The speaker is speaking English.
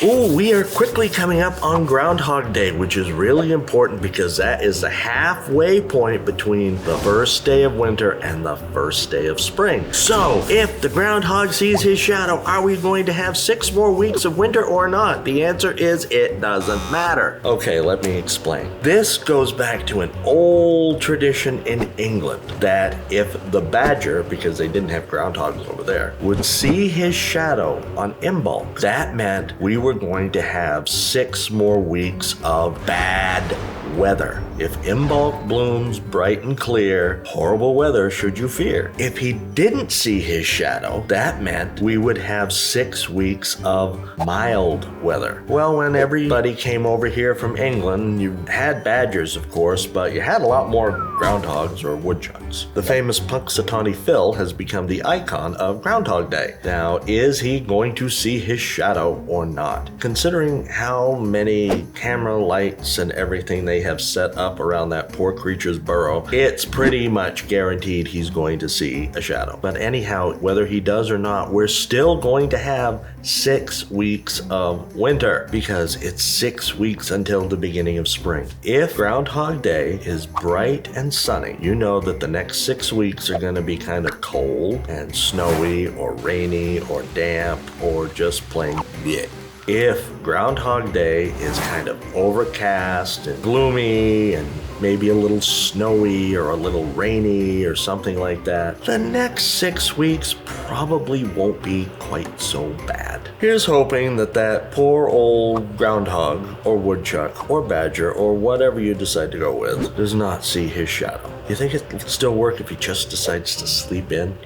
Ooh, we are quickly coming up on Groundhog Day, which is really important because that is the halfway point between the first day of winter and the first day of spring. So, if the groundhog sees his shadow, are we going to have 6 more weeks of winter or not? The answer is it doesn't matter. Okay, let me explain. This goes back to an old tradition in England that if the badger, because they didn't have groundhogs over there, would see his shadow on Imbolc, that meant we were going to have 6 more weeks of bad weather. If Imbolc blooms bright and clear, horrible weather should you fear. If he didn't see his shadow, that meant we would have 6 weeks of mild weather. Well, when everybody came over here from England, you had badgers, of course, but you had a lot more groundhogs or woodchucks. The famous Punxsutawney Phil has become the icon of Groundhog Day. Now, is he going to see his shadow or not? Considering how many camera lights and everything they have set up around that poor creature's burrow, it's pretty much guaranteed he's going to see a shadow. But anyhow, whether he does or not, we're still going to have 6 weeks of winter because it's 6 weeks until the beginning of spring. If Groundhog Day is bright and sunny, you know that the next 6 weeks are going to be kind of cold and snowy or rainy or damp or just plain bleh. If Groundhog Day is kind of overcast and gloomy and maybe a little snowy or a little rainy or something like that, the next 6 weeks probably won't be quite so bad. Here's hoping that that poor old groundhog or woodchuck or badger or whatever you decide to go with does not see his shadow. You think it will still work if he just decides to sleep in?